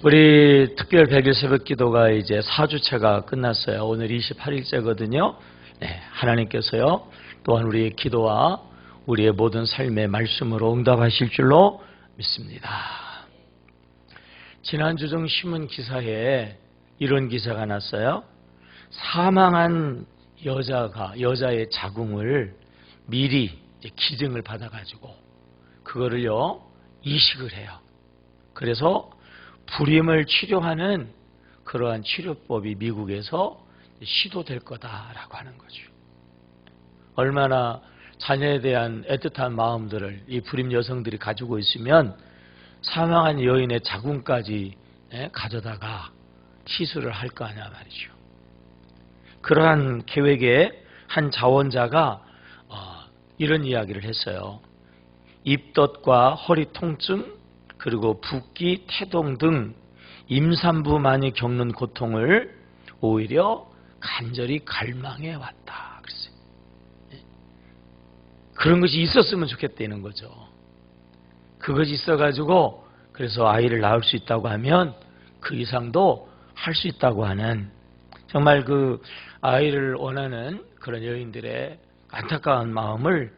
우리 특별 100일 새벽 기도가 이제 4주차가 끝났어요. 오늘 28일째거든요. 네, 하나님께서요, 또한 우리의 기도와 우리의 모든 삶의 말씀으로 응답하실 줄로 믿습니다. 지난주 중 신문 기사에 이런 기사가 났어요. 사망한 여자의 자궁을 미리 기증을 받아가지고 그거를요, 이식을 해요. 그래서 불임을 치료하는 그러한 치료법이 미국에서 시도될 거다라고 하는 거죠. 얼마나 자녀에 대한 애틋한 마음들을 이 불임 여성들이 가지고 있으면 사망한 여인의 자궁까지 가져다가 시술을 할 거 아냐 말이죠. 그러한 계획에 한 자원자가 이런 이야기를 했어요. 입덧과 허리 통증, 그리고 붓기, 태동 등 임산부만이 겪는 고통을 오히려 간절히 갈망해 왔다. 그랬어요. 그런 것이 있었으면 좋겠다는 거죠. 그것이 있어가지고 그래서 아이를 낳을 수 있다고 하면 그 이상도 할 수 있다고 하는, 정말 그 아이를 원하는 그런 여인들의 안타까운 마음을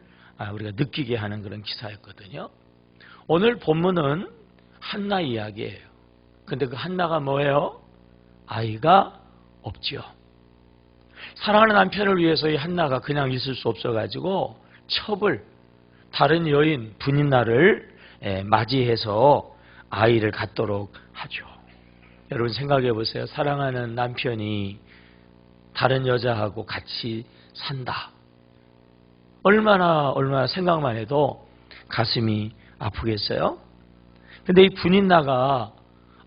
우리가 느끼게 하는 그런 기사였거든요. 오늘 본문은 한나 이야기예요. 근데 그 한나가 뭐예요? 아이가 없지요. 사랑하는 남편을 위해서 이 한나가 그냥 있을 수 없어가지고 다른 여인 분인날을 맞이해서 아이를 갖도록 하죠. 여러분 생각해 보세요. 사랑하는 남편이 다른 여자하고 같이 산다. 얼마나 생각만 해도 가슴이 아프겠어요? 근데 이 분인나가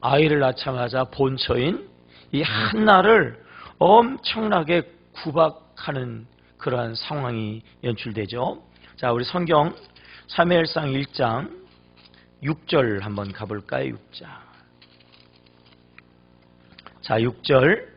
아이를 낳자마자 본처인 이 한나를 엄청나게 구박하는 그러한 상황이 연출되죠. 자, 우리 성경 사무엘상 1장 6절 한번 가볼까요? 6장. 자, 6절.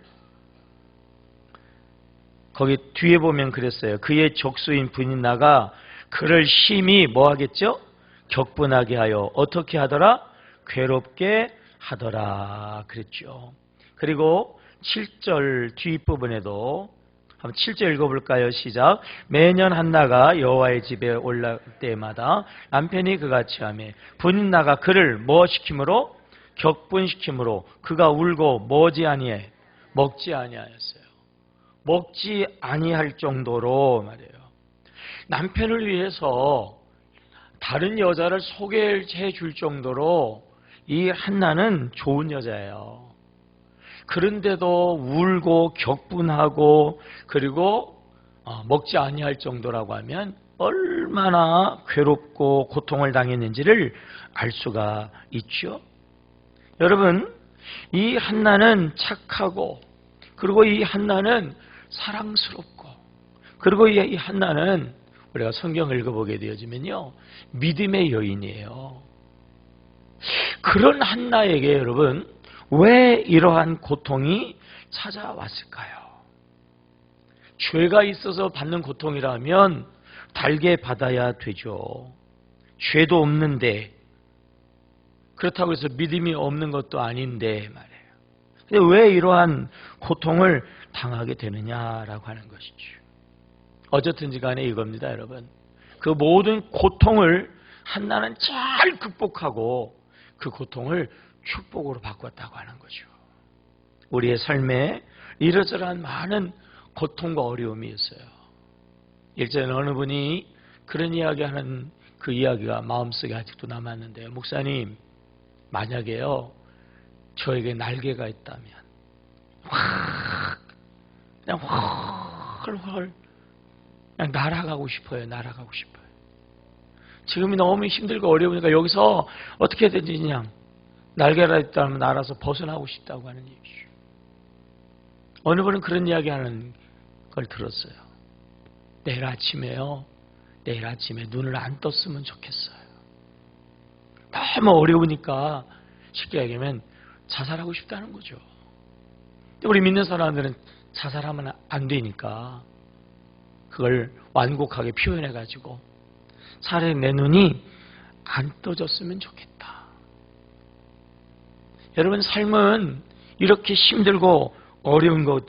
거기 뒤에 보면 그랬어요. 그의 족수인 분인나가 그를 심히 뭐 하겠죠? 격분하게 하여 어떻게 하더라? 괴롭게 하더라 그랬죠. 그리고 7절 뒷부분에도 한번 7절 읽어볼까요? 시작. 매년 한나가 여호와의 집에 올라올 때마다 남편이 그같이 하며 분인나가 그를 뭐 시킴으로? 격분시킴으로 그가 울고 먹지 아니하였어요. 먹지 아니할 정도로 말이에요. 남편을 위해서 다른 여자를 소개해 줄 정도로 이 한나는 좋은 여자예요. 그런데도 울고 격분하고 그리고 먹지 아니할 정도라고 하면 얼마나 괴롭고 고통을 당했는지를 알 수가 있죠. 여러분, 이 한나는 착하고 그리고 이 한나는 사랑스럽고 그리고 이 한나는 우리가 성경을 읽어보게 되어지면요, 믿음의 여인이에요. 그런 한나에게 여러분 왜 이러한 고통이 찾아왔을까요? 죄가 있어서 받는 고통이라면 달게 받아야 되죠. 죄도 없는데, 그렇다고 해서 믿음이 없는 것도 아닌데 말이에요. 근데 왜 이러한 고통을 당하게 되느냐라고 하는 것이죠. 어쨌든지 간에 이겁니다, 여러분. 그 모든 고통을 한나는 잘 극복하고 그 고통을 축복으로 바꿨다고 하는 거죠. 우리의 삶에 이러저러한 많은 고통과 어려움이 있어요. 일전에 어느 분이 그런 이야기하는 그 이야기가 마음속에 아직도 남았는데요. 목사님, 만약에요 저에게 날개가 있다면 그냥 훨훨 그냥 날아가고 싶어요. 지금이 너무 힘들고 어려우니까 여기서 어떻게든지 그냥 날개가 있다면 날아서 벗어나고 싶다고 하는 얘기죠. 어느 분은 그런 이야기하는 걸 들었어요. 내일 아침에 눈을 안 떴으면 좋겠어요. 너무 어려우니까 쉽게 얘기하면 자살하고 싶다는 거죠. 우리 믿는 사람들은 자살하면 안 되니까 그걸 완곡하게 표현해가지고 차라리 내 눈이 안 떠졌으면 좋겠다. 여러분 삶은 이렇게 힘들고 어려운 것,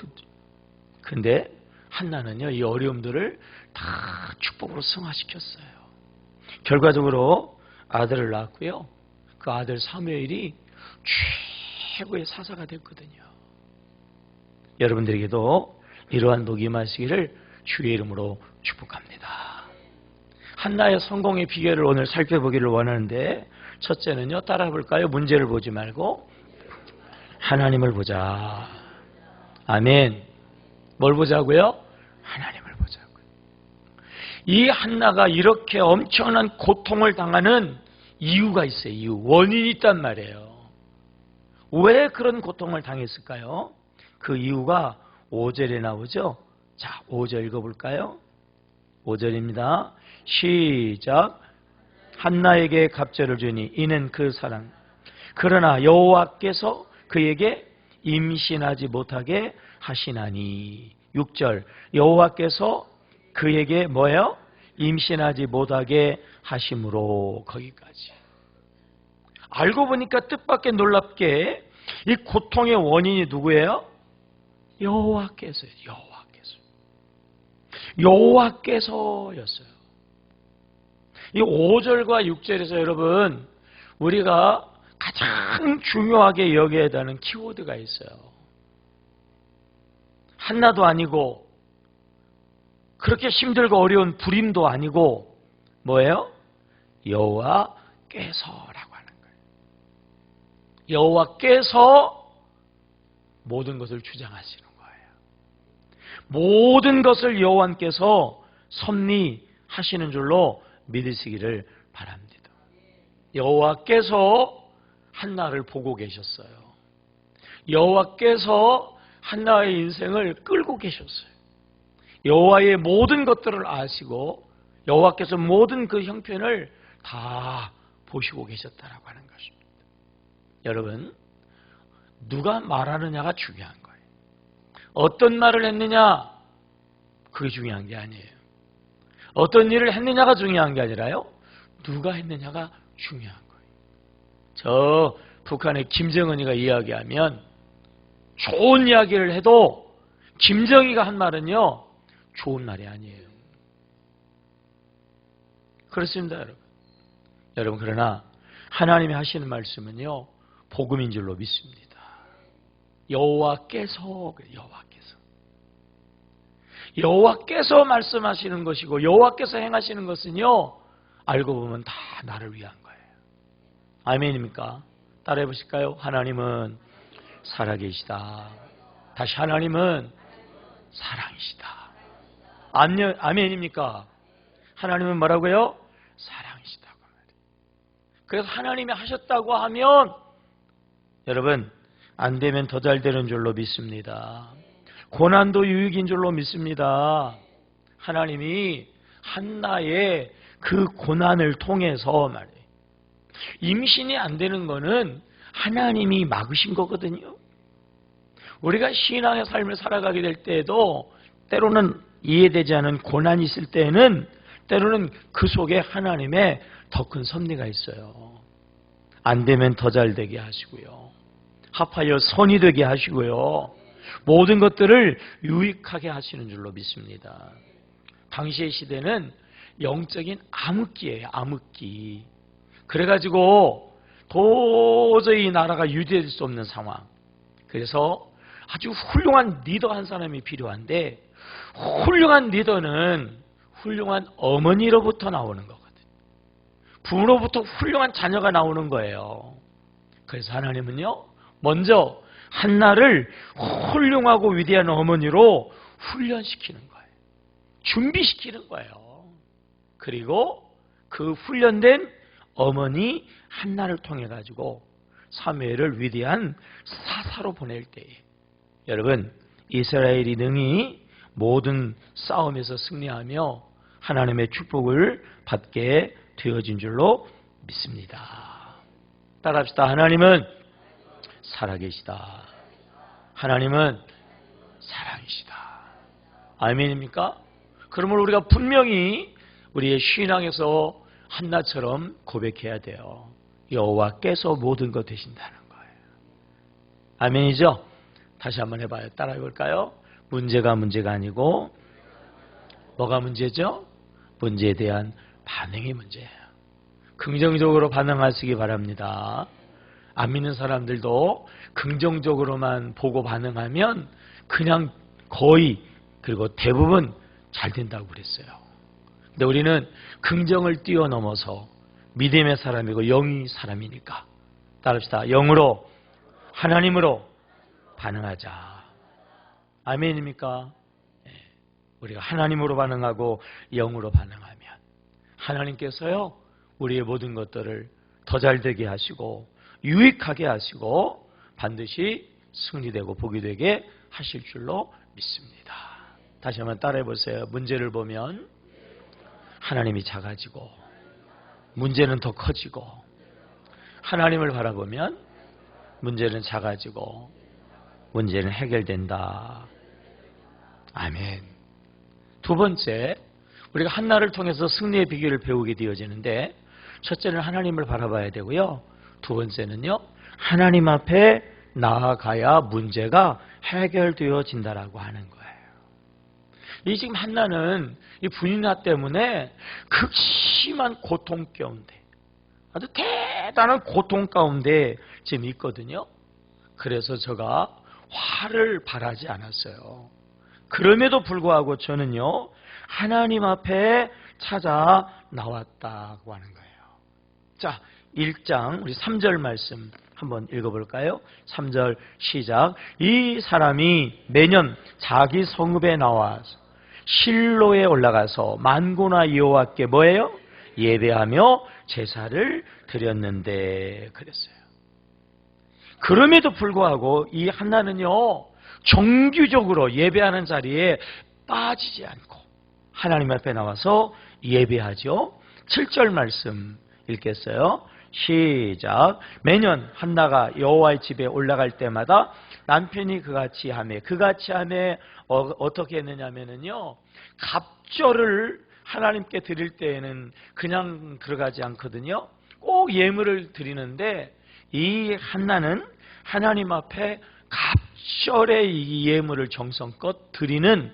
근데 한나는요 이 어려움들을 다 축복으로 승화시켰어요. 결과적으로 아들을 낳았고요. 그 아들 사무엘이 최고의 사사가 됐거든요. 여러분들에게도 이러한 복이 임하시기를 주의 이름으로 축복합니다. 한나의 성공의 비결을 오늘 살펴보기를 원하는데, 첫째는요, 따라 볼까요? 문제를 보지 말고 하나님을 보자. 아멘. 뭘 보자고요? 하나님을 보자고요. 이 한나가 이렇게 엄청난 고통을 당하는 이유가 있어요. 이유, 원인이 있단 말이에요. 왜 그런 고통을 당했을까요? 그 이유가 5절에 나오죠. 자, 5절 읽어볼까요? 5절입니다. 시작. 한나에게 갑절을 주니 이는 그 사랑. 그러나 여호와께서 그에게 임신하지 못하게 하시나니. 6절. 여호와께서 그에게 뭐예요? 임신하지 못하게 하심으로. 거기까지. 알고 보니까 뜻밖의 놀랍게 이 고통의 원인이 누구예요? 여호와께서요. 여호와께서였어요. 이 5절과 6절에서 여러분 우리가 가장 중요하게 여겨야 되는 키워드가 있어요. 한나도 아니고 그렇게 힘들고 어려운 불임도 아니고 뭐예요? 여호와께서라고 하는 거예요. 여호와께서 모든 것을 주장하시는 거예요. 모든 것을 여호와께서 섭리하시는 줄로 믿으시기를 바랍니다. 여호와께서 한나를 보고 계셨어요. 여호와께서 한나의 인생을 끌고 계셨어요. 여호와의 모든 것들을 아시고 여호와께서 모든 그 형편을 다 보시고 계셨다라고 하는 것입니다. 여러분, 누가 말하느냐가 중요한 거예요. 어떤 말을 했느냐, 그게 중요한 게 아니에요. 어떤 일을 했느냐가 중요한 게 아니라요, 누가 했느냐가 중요한 거예요. 저 북한의 김정은이가 이야기하면 좋은 이야기를 해도 김정희가 한 말은요 좋은 말이 아니에요. 그렇습니다, 여러분. 여러분, 그러나 하나님이 하시는 말씀은요 복음인 줄로 믿습니다. 여호와께서 말씀하시는 것이고 여호와께서 행하시는 것은요 알고 보면 다 나를 위한 거예요. 아멘입니까? 따라해 보실까요? 하나님은 살아계시다. 다시, 하나님은 사랑이시다. 아멘입니까? 하나님은 뭐라고요? 사랑이시다고. 그래서 하나님이 하셨다고 하면 여러분 안 되면 더 잘 되는 줄로 믿습니다. 고난도 유익인 줄로 믿습니다. 하나님이 한나의 그 고난을 통해서 말이에요. 임신이 안 되는 거는 하나님이 막으신 거거든요. 우리가 신앙의 삶을 살아가게 될 때에도 때로는 이해되지 않은 고난이 있을 때에는 때로는 그 속에 하나님의 더 큰 섭리가 있어요. 안 되면 더 잘 되게 하시고요. 합하여 선이 되게 하시고요. 모든 것들을 유익하게 하시는 줄로 믿습니다. 당시의 시대는 영적인 암흑기예요. 암흑기. 그래가지고 도저히 나라가 유지될 수 없는 상황. 그래서 아주 훌륭한 리더 한 사람이 필요한데 훌륭한 리더는 훌륭한 어머니로부터 나오는 거거든요. 부모로부터 훌륭한 자녀가 나오는 거예요. 그래서 하나님은요 먼저 한나를 훌륭하고 위대한 어머니로 훈련시키는 거예요. 준비시키는 거예요. 그리고 그 훈련된 어머니 한나를 통해 가지고 사무엘을 위대한 사사로 보낼 때에 여러분 이스라엘이 능히 모든 싸움에서 승리하며 하나님의 축복을 받게 되어진 줄로 믿습니다. 따라합시다. 하나님은 살아계시다. 하나님은 사랑이시다. 아멘입니까? 그러므로 우리가 분명히 우리의 신앙에서 한나처럼 고백해야 돼요. 여호와께서 모든 것 되신다는 거예요. 아멘이죠? 다시 한번 해봐요. 따라해볼까요? 문제가 아니고 뭐가 문제죠? 문제에 대한 반응이 문제예요. 긍정적으로 반응하시기 바랍니다. 안 믿는 사람들도 긍정적으로만 보고 반응하면 그냥 거의 그리고 대부분 잘 된다고 그랬어요. 근데 우리는 긍정을 뛰어넘어서 믿음의 사람이고 영의 사람이니까 따릅시다. 영으로 하나님으로 반응하자. 아멘입니까? 우리가 하나님으로 반응하고 영으로 반응하면 하나님께서요 우리의 모든 것들을 더 잘되게 하시고 유익하게 하시고 반드시 승리되고 복이 되게 하실 줄로 믿습니다. 다시 한번 따라해 보세요. 문제를 보면 하나님이 작아지고 문제는 더 커지고 하나님을 바라보면 문제는 작아지고 문제는 해결된다. 아멘. 두 번째, 우리가 한나를 통해서 승리의 비결을 배우게 되어지는데 첫째는 하나님을 바라봐야 되고요. 두 번째는요. 하나님 앞에 나아가야 문제가 해결되어진다라고 하는 거예요. 이 지금 한나는 이 분이나 때문에 극심한 고통 가운데 아주 대단한 고통 가운데 지금 있거든요. 그래서 제가 화를 바라지 않았어요. 그럼에도 불구하고 저는요 하나님 앞에 찾아 나왔다고 하는 거예요. 자, 1장 우리 3절 말씀 한번 읽어볼까요? 3절 시작. 이 사람이 매년 자기 성읍에 나와서 실로에 올라가서 만군의 여호와께 뭐예요? 예배하며 제사를 드렸는데 그랬어요. 그럼에도 불구하고 이 한나는요 정규적으로 예배하는 자리에 빠지지 않고 하나님 앞에 나와서 예배하죠. 7절 말씀 읽겠어요. 시작. 매년 한나가 여호와의 집에 올라갈 때마다 남편이 그같이 하매 어떻게 했느냐면요 갑절을 하나님께 드릴 때에는 그냥 들어가지 않거든요. 꼭 예물을 드리는데 이 한나는 하나님 앞에 갑절의 이 예물을 정성껏 드리는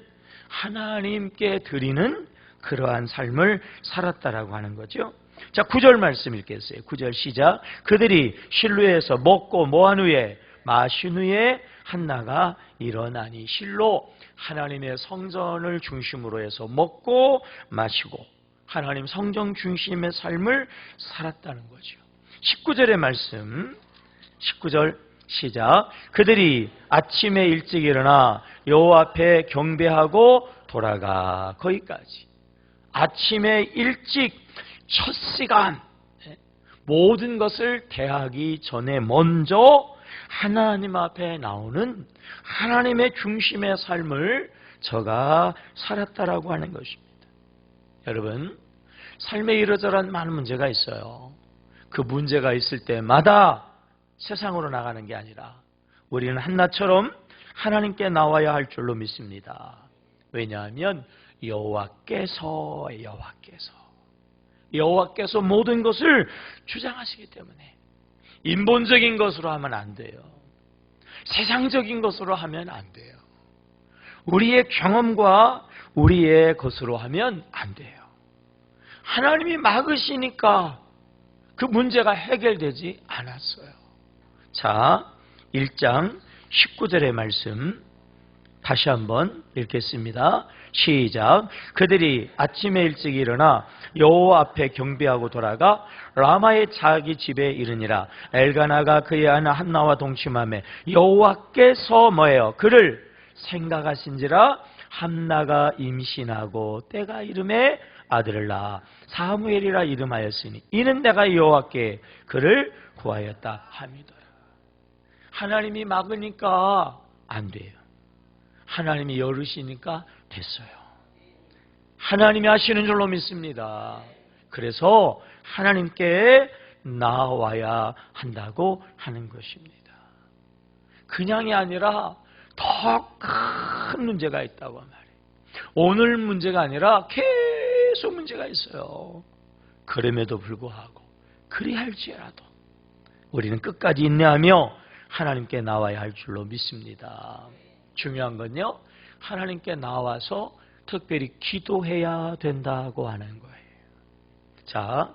하나님께 드리는 그러한 삶을 살았다라고 하는 거죠. 자, 9절 말씀 읽겠어요. 9절 시작. 그들이 실로에서 먹고 모한 후에 마신 후에 한나가 일어나니 실로 하나님의 성전을 중심으로 해서 먹고 마시고 하나님 성전 중심의 삶을 살았다는 거죠. 19절의 말씀 19절 시작. 그들이 아침에 일찍 일어나 여호와 앞에 경배하고 돌아가. 거기까지. 아침에 일찍 첫 시간 모든 것을 대하기 전에 먼저 하나님 앞에 나오는 하나님의 중심의 삶을 저가 살았다라고 하는 것입니다. 여러분, 삶에 이러저러한 많은 문제가 있어요. 그 문제가 있을 때마다 세상으로 나가는 게 아니라 우리는 한나처럼 하나님께 나와야 할 줄로 믿습니다. 왜냐하면 여호와께서 모든 것을 주장하시기 때문에 인본적인 것으로 하면 안 돼요. 세상적인 것으로 하면 안 돼요. 우리의 경험과 우리의 것으로 하면 안 돼요. 하나님이 막으시니까 그 문제가 해결되지 않았어요. 자, 1장 19절의 말씀 다시 한번 읽겠습니다. 시작. 그들이 아침에 일찍 일어나 여호와 앞에 경배하고 돌아가 라마의 자기 집에 이르니라. 엘가나가 그의 아내 한나와 동침하며 여호와께서 뭐예요? 그를 생각하신지라 한나가 임신하고 때가 이름에 아들을 낳아 사무엘이라 이름하였으니 이는 내가 여호와께 그를 구하였다 함이더라. 하나님이 막으니까 안 돼요. 하나님이 열으시니까 됐어요. 하나님이 하시는 줄로 믿습니다. 그래서 하나님께 나와야 한다고 하는 것입니다. 그냥이 아니라 더 큰 문제가 있다고 말해요. 오늘 문제가 아니라 계속 문제가 있어요. 그럼에도 불구하고 그리할지라도 우리는 끝까지 인내하며 하나님께 나와야 할 줄로 믿습니다. 중요한 건요, 하나님께 나와서 특별히 기도해야 된다고 하는 거예요. 자,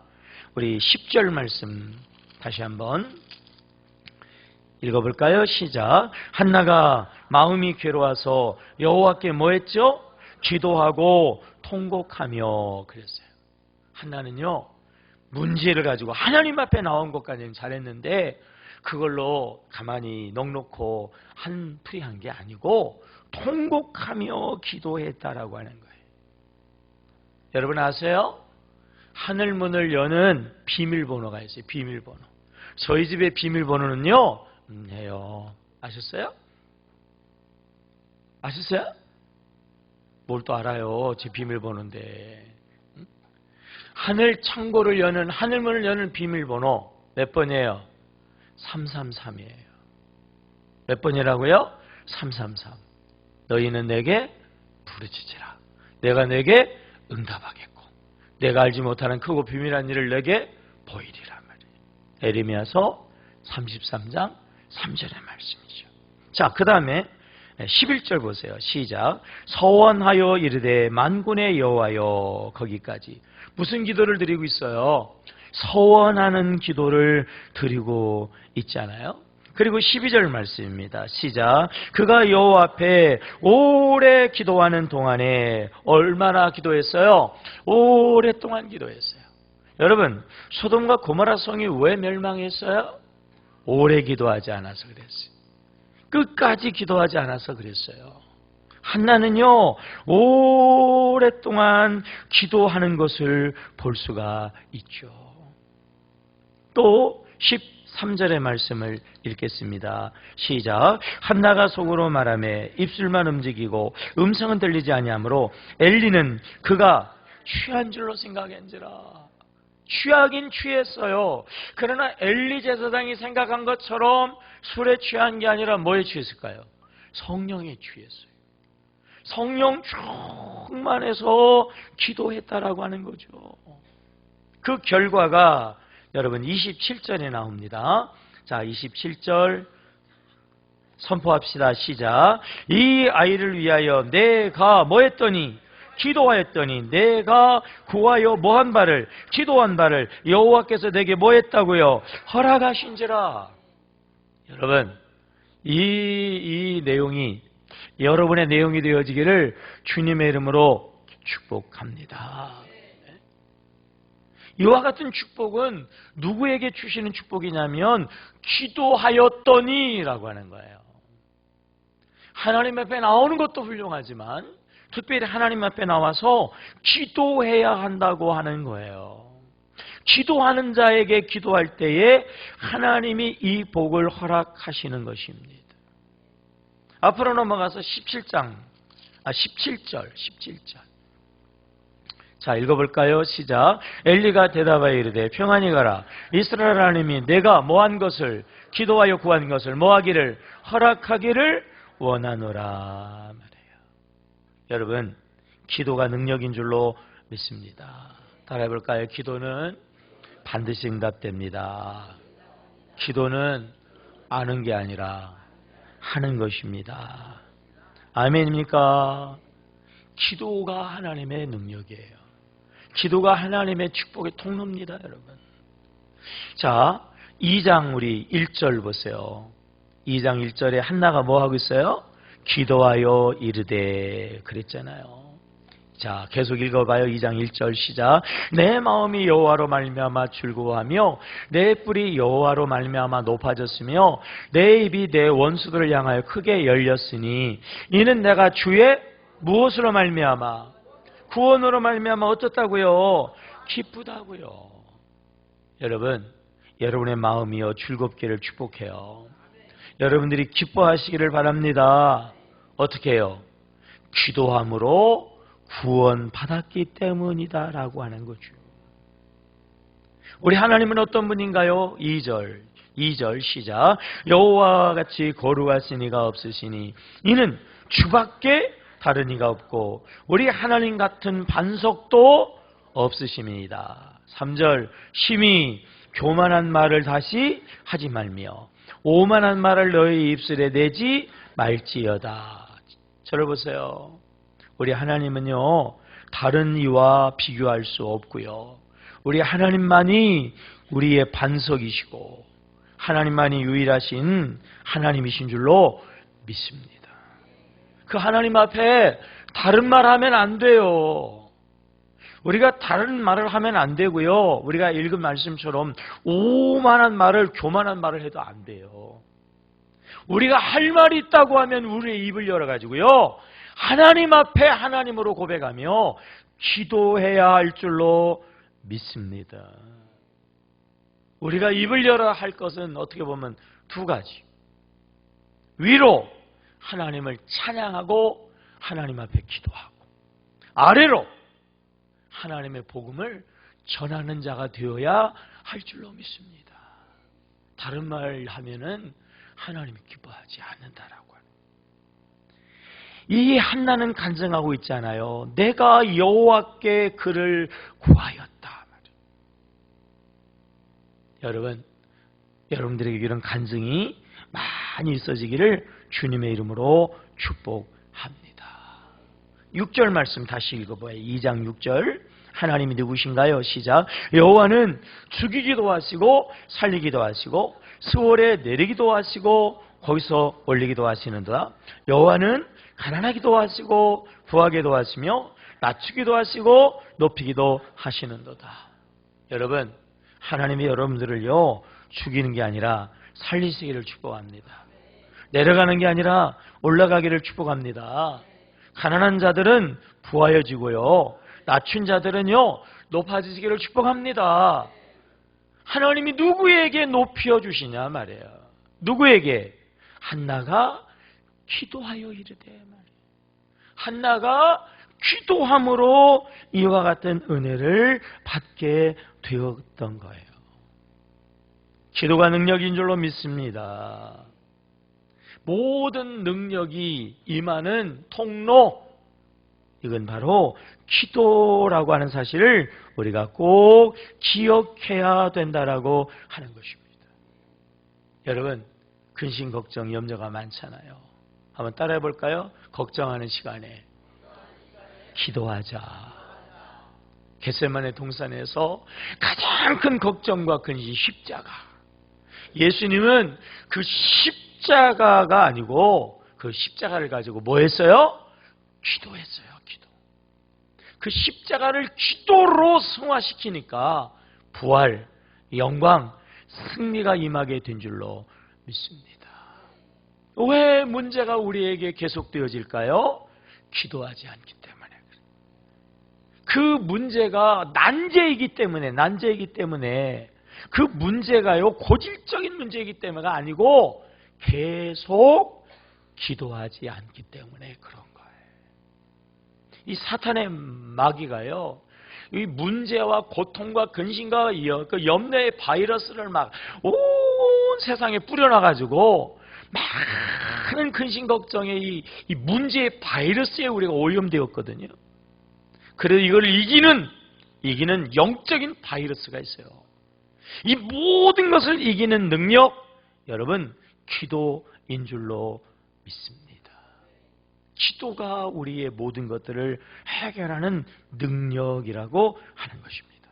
우리 10절 말씀 다시 한번 읽어볼까요? 시작. 한나가 마음이 괴로워서 여호와께 뭐 했죠? 기도하고 통곡하며 그랬어요. 한나는요, 문제를 가지고 하나님 앞에 나온 것까지는 잘했는데 그걸로 가만히 넋놓고 한풀이 한 게 아니고 통곡하며 기도했다라고 하는 거예요. 여러분 아세요? 하늘문을 여는 비밀번호가 있어요. 비밀번호. 저희 집의 비밀번호는요, 해요. 아셨어요? 아셨어요? 뭘 또 알아요? 제 비밀번호인데. 하늘 창고를 여는, 하늘문을 여는 비밀번호 몇 번이에요? 333이에요. 몇 번이라고요? 333. 너희는 내게 부르짖으라. 내가 내게 응답하겠고 내가 알지 못하는 크고 비밀한 일을 내게 보이리라 말이에요. 에레미야서 33장 3절의 말씀이죠. 자, 그 다음에 11절 보세요. 시작. 서원하여 이르되 만군의 여호와여. 거기까지. 무슨 기도를 드리고 있어요? 서원하는 기도를 드리고 있잖아요. 그리고 12절 말씀입니다. 시작. 그가 여호와 앞에 오래 기도하는 동안에 얼마나 기도했어요? 오랫동안 기도했어요. 여러분, 소돔과 고모라 성이 왜 멸망했어요? 오래 기도하지 않아서 그랬어요. 끝까지 기도하지 않아서 그랬어요. 한나는요, 오랫동안 기도하는 것을 볼 수가 있죠. 또 13절의 말씀을 읽겠습니다. 시작. 한나가 속으로 말하며 입술만 움직이고 음성은 들리지 아니하므로 엘리는 그가 취한 줄로 생각한지라. 취하긴 취했어요. 그러나 엘리 제사장이 생각한 것처럼 술에 취한 게 아니라 뭐에 취했을까요? 성령에 취했어요. 성령 충만해서 기도했다라고 하는 거죠. 그 결과가 여러분 27절에 나옵니다. 자, 27절 선포합시다. 시작. 이 아이를 위하여 내가 뭐 했더니? 기도하였더니 내가 구하여 뭐한 바를? 기도한 바를 여호와께서 내게 뭐 했다고요? 허락하신지라. 여러분, 이 내용이 여러분의 내용이 되어지기를 주님의 이름으로 축복합니다. 이와 같은 축복은 누구에게 주시는 축복이냐면 기도하였더니 라고 하는 거예요. 하나님 앞에 나오는 것도 훌륭하지만 특별히 하나님 앞에 나와서 기도해야 한다고 하는 거예요. 기도하는 자에게 기도할 때에 하나님이 이 복을 허락하시는 것입니다. 앞으로 넘어가서 17절. 자, 읽어볼까요? 시작. 엘리가 대답하여 이르되 평안히 가라. 이스라엘 하나님이 내가 뭐한 것을, 기도하여 구한 것을 뭐하기를? 허락하기를 원하노라 말이에요. 여러분, 기도가 능력인 줄로 믿습니다. 따라해볼까요? 기도는 반드시 응답됩니다. 기도는 아는 게 아니라 하는 것입니다. 아멘입니까? 기도가 하나님의 능력이에요. 기도가 하나님의 축복의 통로입니다, 여러분. 자, 2장 우리 1절 보세요. 2장 1절에 한나가 뭐 하고 있어요? 기도하여 이르되 그랬잖아요. 자, 계속 읽어봐요. 2장 1절 시작. 내 마음이 여호와로 말미암아 즐거워하며 내 뿔이 여호와로 말미암아 높아졌으며 내 입이 내 원수들을 향하여 크게 열렸으니 이는 내가 주의 무엇으로 말미암아? 구원으로 말미암아 어떻다고요? 기쁘다고요. 여러분, 여러분의 마음이요 즐겁기를 축복해요. 여러분들이 기뻐하시기를 바랍니다. 어떻게 해요? 기도함으로 구원받았기 때문이다라고 하는 거죠. 우리 하나님은 어떤 분인가요? 2절 시작. 여호와와 같이 거룩하신 이가 없으시니 이는 주밖에 다른 이가 없고 우리 하나님 같은 반석도 없으심이니이다. 3절 심히 교만한 말을 다시 하지 말며 오만한 말을 너희 입술에 내지 말지어다. 저를 보세요. 우리 하나님은요, 다른 이와 비교할 수 없고요. 우리 하나님만이 우리의 반석이시고 하나님만이 유일하신 하나님이신 줄로 믿습니다. 그 하나님 앞에 다른 말 하면 안 돼요. 우리가 다른 말을 하면 안 되고요. 우리가 읽은 말씀처럼 오만한 말을, 교만한 말을 해도 안 돼요. 우리가 할 말이 있다고 하면 우리의 입을 열어가지고요, 하나님 앞에 하나님으로 고백하며 기도해야 할 줄로 믿습니다. 우리가 입을 열어야 할 것은 어떻게 보면 두 가지. 위로 하나님을 찬양하고 하나님 앞에 기도하고, 아래로 하나님의 복음을 전하는 자가 되어야 할 줄로 믿습니다. 다른 말 하면은 하나님이 기뻐하지 않는다라고 하는. 이 한나는 간증하고 있잖아요. 내가 여호와께 그를 구하였다. 여러분, 여러분들에게 이런 간증이 많이 있어지기를 주님의 이름으로 축복합니다. 6절 말씀 다시 읽어봐요. 2장 6절. 하나님이 누구신가요? 시작. 여호와는 죽이기도 하시고 살리기도 하시고 수월에 내리기도 하시고 거기서 올리기도 하시는도다. 여호와는 가난하기도 하시고 부하게도 하시며 낮추기도 하시고 높이기도 하시는도다. 여러분, 하나님이 여러분들을요, 죽이는 게 아니라 살리시기를 축복합니다. 내려가는 게 아니라 올라가기를 축복합니다. 가난한 자들은 부하여지고요, 낮춘 자들은요, 높아지시기를 축복합니다. 하나님이 누구에게 높여주시냐 말이에요. 누구에게? 한나가 기도하여 이르되 말이에요. 한나가 기도함으로 이와 같은 은혜를 받게 되었던 거예요. 기도가 능력인 줄로 믿습니다. 모든 능력이 임하는 통로, 이건 바로 기도라고 하는 사실을 우리가 꼭 기억해야 된다라고 하는 것입니다. 여러분, 근심, 걱정, 염려가 많잖아요. 한번 따라해 볼까요? 걱정하는 시간에 기도하자. 겟세마네 동산에서 가장 큰 걱정과 근심, 십자가. 예수님은 그 십자가가 아니고 그 십자가를 가지고 뭐 했어요? 기도했어요. 기도. 그 십자가를 기도로 승화시키니까 부활, 영광, 승리가 임하게 된 줄로 믿습니다. 왜 문제가 우리에게 계속되어질까요? 기도하지 않기 때문에. 그 문제가 난제이기 때문에 그 문제가요, 고질적인 문제이기 때문에가 아니고 계속 기도하지 않기 때문에 그런 거예요. 이 사탄의 마귀가요, 이 문제와 고통과 근심과 그 염려의 바이러스를 막 온 세상에 뿌려놔가지고 많은 근심 걱정의 이 문제의 바이러스에 우리가 오염되었거든요. 그래서 이걸 이기는 영적인 바이러스가 있어요. 이 모든 것을 이기는 능력, 여러분, 기도인 줄로 믿습니다. 기도가 우리의 모든 것들을 해결하는 능력이라고 하는 것입니다.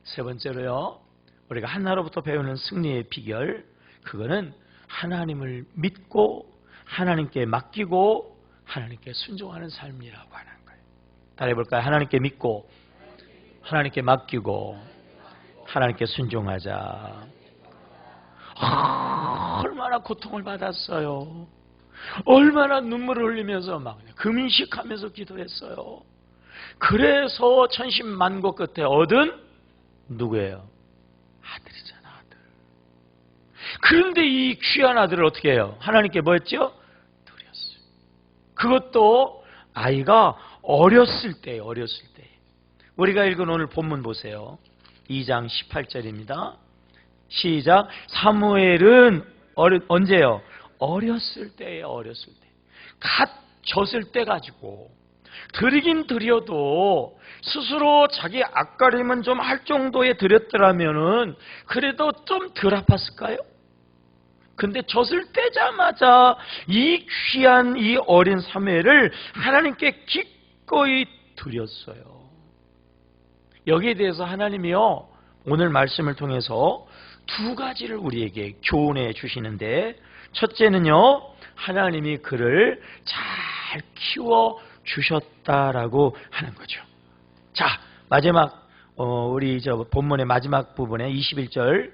세 번째로요, 우리가 한나로부터 배우는 승리의 비결, 그거는 하나님을 믿고 하나님께 맡기고 하나님께 순종하는 삶이라고 하는 거예요. 따라해볼까요? 하나님께 믿고 하나님께 맡기고 하나님께 순종하자. 얼마나 고통을 받았어요. 얼마나 눈물을 흘리면서 막 금식하면서 기도했어요. 그래서 천신만고 끝에 얻은 누구예요? 아들이잖아, 아들. 그런데 이 귀한 아들을 어떻게 해요? 하나님께 뭐 했죠? 드렸어요. 그것도 아이가 어렸을 때. 우리가 읽은 오늘 본문 보세요. 2장 18절입니다. 시작. 사무엘은 언제요? 어렸을 때예요. 갓 졌을 때 가지고 드리긴 드려도 스스로 자기 앞가림은 좀 할 정도에 드렸더라면은 그래도 좀 덜 아팠을까요? 근데 젖을 떼자마자 이 귀한 이 어린 사무엘을 하나님께 기꺼이 드렸어요. 여기에 대해서 하나님이요, 오늘 말씀을 통해서 두 가지를 우리에게 교훈해 주시는데, 첫째는요, 하나님이 그를 잘 키워 주셨다라고 하는 거죠. 자, 마지막 우리 본문의 마지막 부분에 21절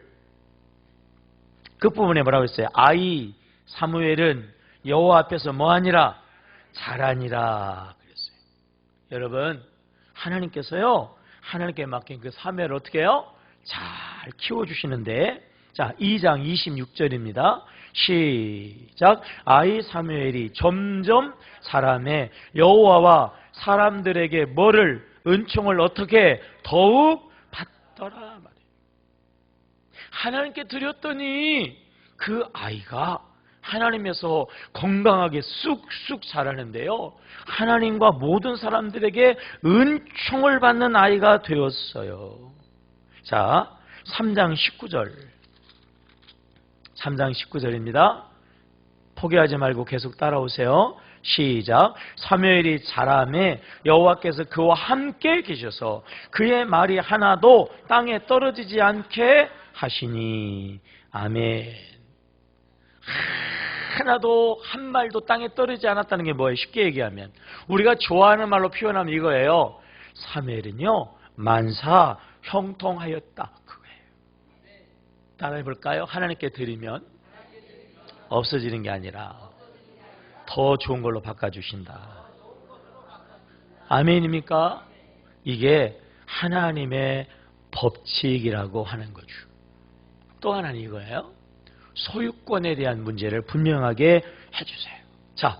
그 부분에 뭐라고 했어요? 아이 사무엘은 여호와 앞에서 뭐하니라? 자라니라 그랬어요. 여러분, 하나님께서요, 하나님께 맡긴 그 사무엘을 어떻게 해요? 잘 키워주시는데, 자, 2장 26절입니다. 시작. 아이 사무엘이 점점 자라매 여호와와 사람들에게 뭐를? 은총을 어떻게 더욱 받더라 말이에요. 하나님께 드렸더니 그 아이가 하나님에서 건강하게 쑥쑥 자라는데요, 하나님과 모든 사람들에게 은총을 받는 아이가 되었어요. 자, 3장 19절입니다. 포기하지 말고 계속 따라오세요. 시작. 사무엘이 자라매 여호와께서 그와 함께 계셔서 그의 말이 하나도 땅에 떨어지지 않게 하시니. 아멘. 하나도 한 말도 땅에 떨어지지 않았다는 게 뭐예요? 쉽게 얘기하면 우리가 좋아하는 말로 표현하면 이거예요. 사무엘은요, 만사 형통하였다, 그거예요. 따라해볼까요? 하나님께 드리면 없어지는 게 아니라 더 좋은 걸로 바꿔주신다. 아멘입니까? 이게 하나님의 법칙이라고 하는 거죠. 또 하나는 이거예요. 소유권에 대한 문제를 분명하게 해주세요. 자,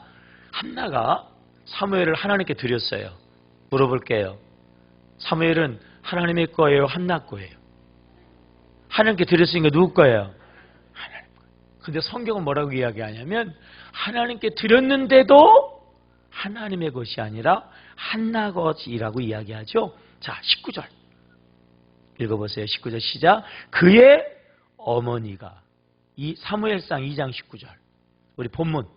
한나가 사무엘을 하나님께 드렸어요. 물어볼게요. 사무엘은 하나님의 거예요? 한나 거예요? 하나님께 드렸으니까 누구 거예요? 하나님 거예요. 근데 성경은 뭐라고 이야기하냐면 하나님께 드렸는데도 하나님의 것이 아니라 한나 것이라고 이야기하죠. 자, 19절 읽어보세요. 19절 시작. 그의 어머니가, 이 사무엘상 2장 19절 우리 본문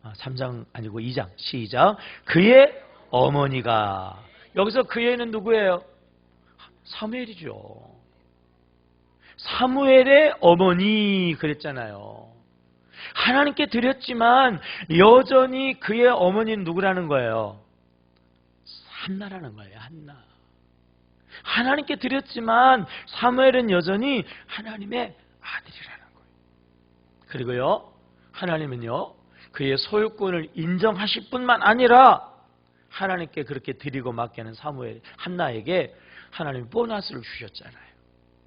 3장 아니고 2장 시작. 그의 어머니가, 여기서 그의는 누구예요? 사무엘이죠. 사무엘의 어머니 그랬잖아요. 하나님께 드렸지만 여전히 그의 어머니는 누구라는 거예요? 한나라는 거예요. 한나. 하나님께 드렸지만 사무엘은 여전히 하나님의 아들이라는 거예요. 그리고요, 하나님은요, 그의 소유권을 인정하실 뿐만 아니라 하나님께 그렇게 드리고 맡기는 사무엘, 한나에게 하나님이 보너스를 주셨잖아요.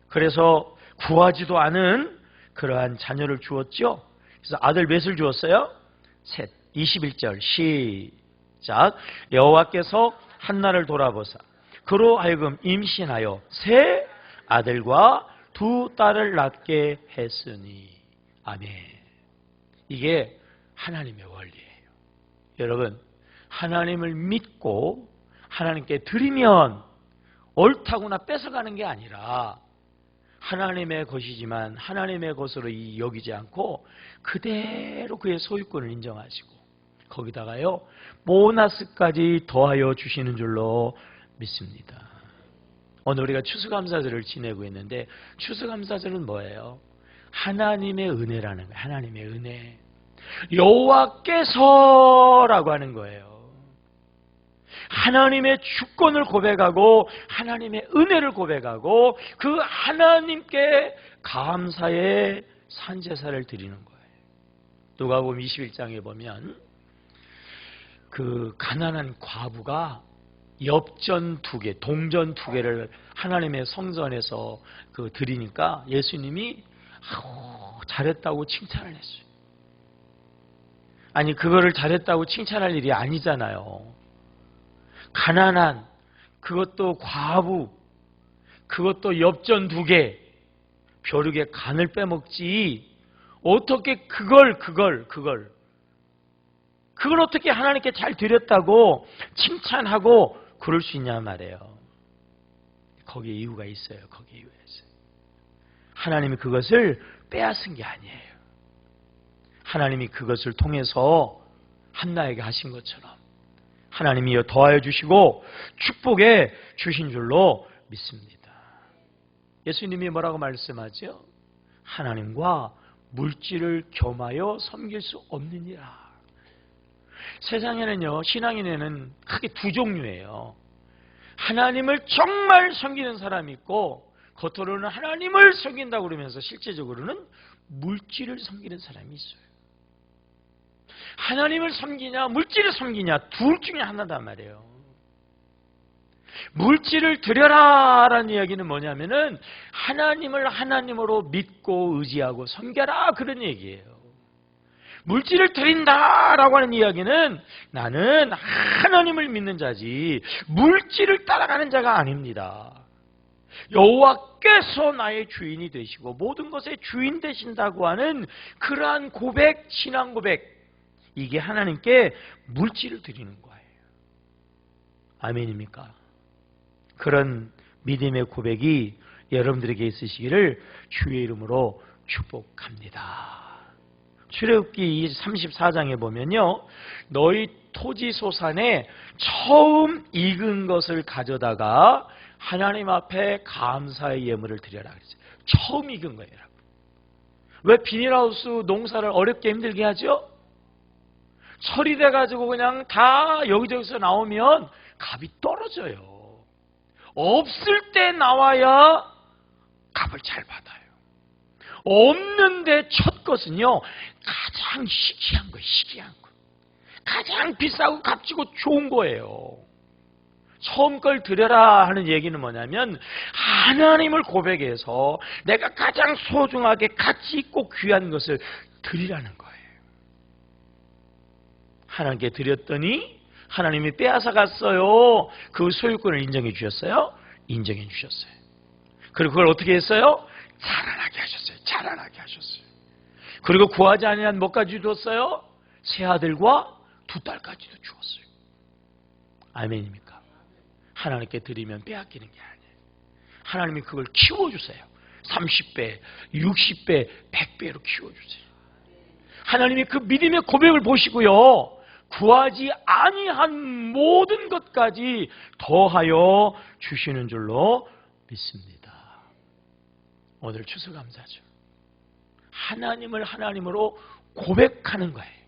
그래서 구하지도 않은 그러한 자녀를 주었죠. 그래서 아들 몇을 주었어요? 셋. 21절 시작. 여호와께서 한나를 돌아보사 그로 하여금 임신하여 세 아들과 두 딸을 낳게 했으니. 아멘. 이게 하나님의 원리예요. 여러분, 하나님을 믿고 하나님께 드리면 옳다구나 뺏어가는 게 아니라 하나님의 것이지만 하나님의 것으로 여기지 않고 그대로 그의 소유권을 인정하시고 거기다가요, 보너스까지 더하여 주시는 줄로 믿습니다. 오늘 우리가 추수감사절을 지내고 있는데 추수감사절은 뭐예요? 하나님의 은혜라는 거예요. 하나님의 은혜. 여호와께서라고 하는 거예요. 하나님의 주권을 고백하고 하나님의 은혜를 고백하고 그 하나님께 감사의 산제사를 드리는 거예요. 누가복음 21장에 보면 그 가난한 과부가 엽전 2개, 동전 2개를 하나님의 성전에서 그 드리니까 예수님이 잘했다고 칭찬을 했어요. 아니, 그거를 잘했다고 칭찬할 일이 아니잖아요. 가난한, 그것도 과부, 그것도 엽전 2개, 벼룩의 간을 빼먹지 어떻게 그걸 어떻게 하나님께 잘 드렸다고 칭찬하고 그럴 수 있냐 말이에요. 거기에 이유가 있어요. 거기에 이유가 있어요. 하나님이 그것을 빼앗은 게 아니에요. 하나님이 그것을 통해서 한나에게 하신 것처럼 하나님이 더하여 주시고 축복해 주신 줄로 믿습니다. 예수님이 뭐라고 말씀하죠? 하나님과 물질을 겸하여 섬길 수 없느니라. 세상에는요, 신앙인에는 크게 두 종류예요. 하나님을 정말 섬기는 사람이 있고 겉으로는 하나님을 섬긴다고 그러면서 실제적으로는 물질을 섬기는 사람이 있어요. 하나님을 섬기냐 물질을 섬기냐 둘 중에 하나단 말이에요. 물질을 드려라라는 이야기는 뭐냐면은 하나님을 하나님으로 믿고 의지하고 섬겨라 그런 얘기예요. 물질을 드린다라고 하는 이야기는 나는 하나님을 믿는 자지 물질을 따라가는 자가 아닙니다. 여호와께서 나의 주인이 되시고 모든 것의 주인 되신다고 하는 그러한 고백, 신앙 고백, 이게 하나님께 물질을 드리는 거예요. 아멘입니까? 그런 믿음의 고백이 여러분들에게 있으시기를 주의 이름으로 축복합니다. 출애굽기 34장에 보면요, 너희 토지 소산에 처음 익은 것을 가져다가 하나님 앞에 감사의 예물을 드려라 그랬어요. 처음 익은 거예요. 왜 비닐하우스 농사를 어렵게 힘들게 하죠? 철이 돼가지고 그냥 다 여기저기서 나오면 값이 떨어져요. 없을 때 나와야 값을 잘 받아요. 없는데 첫 것은요, 가장 희귀한 거예요. 희귀한 거. 가장 비싸고 값지고 좋은 거예요. 처음 걸 드려라 하는 얘기는 뭐냐면 하나님을 고백해서 내가 가장 소중하게 가치 있고 귀한 것을 드리라는 거예요. 하나님께 드렸더니 하나님이 빼앗아 갔어요. 그 소유권을 인정해 주셨어요? 인정해 주셨어요. 그리고 그걸 어떻게 했어요? 자라나게 하셨어요. 자라나게 하셨어요. 그리고 구하지 아니한 뭐까지 줬어요? 세 아들과 두 딸까지도 주었어요. 아멘입니까? 하나님께 드리면 빼앗기는 게 아니에요. 하나님이 그걸 키워주세요. 30배, 60배, 100배로 키워주세요. 하나님이 그 믿음의 고백을 보시고요, 구하지 아니한 모든 것까지 더하여 주시는 줄로 믿습니다. 오늘 추수감사죠. 하나님을 하나님으로 고백하는 거예요.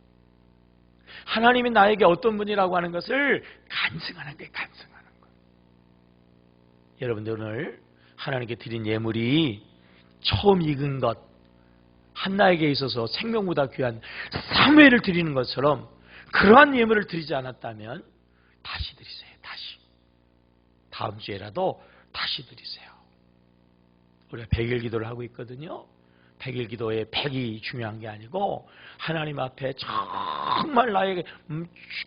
하나님이 나에게 어떤 분이라고 하는 것을 간증하는 거예요. 간증하는 거예요. 여러분들 오늘 하나님께 드린 예물이 처음 익은 것, 한나에게 있어서 생명보다 귀한 사무엘을 드리는 것처럼 그러한 예물을 드리지 않았다면 다시 드리세요. 다시. 다음 주에라도 다시 드리세요. 우리가 100일 기도를 하고 있거든요. 100일 기도에 100이 중요한 게 아니고 하나님 앞에 정말 나에게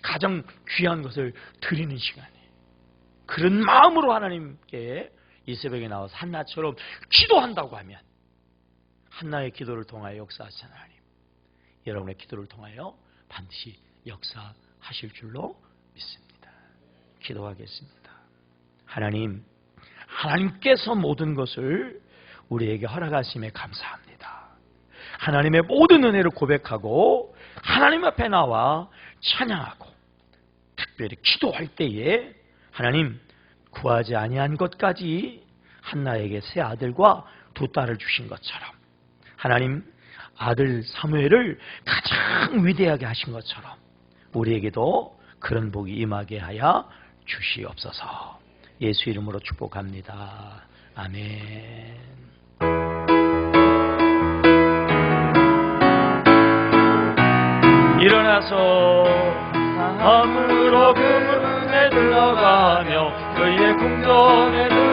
가장 귀한 것을 드리는 시간이에요. 그런 마음으로 하나님께 이 새벽에 나와서 한나처럼 기도한다고 하면 한나의 기도를 통하여 역사하신 하나님, 여러분의 기도를 통하여 반드시 역사하실 줄로 믿습니다. 기도하겠습니다. 하나님, 하나님께서 모든 것을 우리에게 허락하심에 감사합니다. 하나님의 모든 은혜를 고백하고 하나님 앞에 나와 찬양하고 특별히 기도할 때에 하나님, 구하지 아니한 것까지 한나에게 세 아들과 두 딸을 주신 것처럼 하나님, 아들 사무엘을 가장 위대하게 하신 것처럼 우리에게도 그런 복이 임하게 하여 주시옵소서. 예수 이름으로 축복합니다. 아멘. 일어나서 밤으로 그물에 들어가며 그의 궁전에